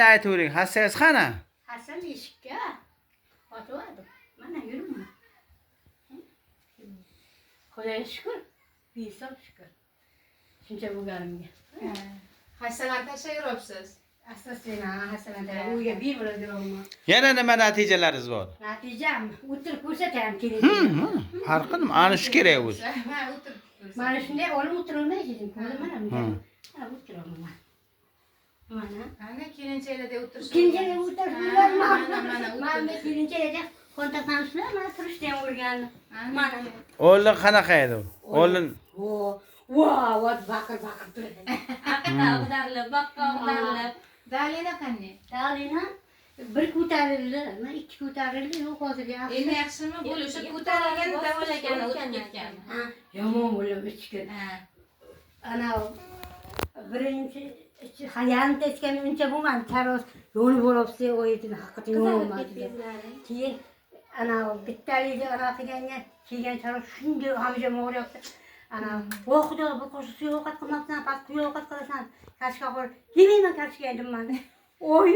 Aytavering, hassangiz qani? Hasan eshikka otvordi. Mana yuribmi? Xudoga shukur. Behisob shukur. Shuncha bo'lganimga. Hassalar tashlayapsiz. Asosina hasanada uyga bir bo'ladiganman. Yana nima natijalaringiz bor? Natijam o'tirib ko'rsatayam kerak. Farqi nima? Ana shu kerak o'zi. Ha, o'tirib. Mana shunday olib o'tirolmaydi dedim. Mana bunday. Ha, o'tiraman. Mana. Ana kelinchaklarda o'tirish. Kelinchaga o'tirishlar. Mana Mana kelinchaga kontaktlanishlar, mana turishni ham o'rgandim. Mana. O'g'li qanaqa edi? O'g'li Wow, baqir turadi. Ag'darilib, ag'darilib. Dalina qanday? Dalina bir ko'tarildi, men ikki ko'tarildi, yo'q hozir yaxshi. Endi yaxshimi? Bo'lishi ko'tarilgan davolagani o'tib ketgan. Yomon bo'lib ichgan. Ana birinchi hayal teskani uncha bo'lmadi. Taros yo'l bo'libsa, o'yitini haqiqatan yo'l bo'lmadi. Keyin ana bittalikda ana qilganga kelgan taros shunday hamisha mo'g'riyapti. Ana, "Voy xudo, bu qo'shiq ovqat qilmoqsan, past ovqat qilasan." Kashka qo'l, "Yemayman kashka" dedim men. Oy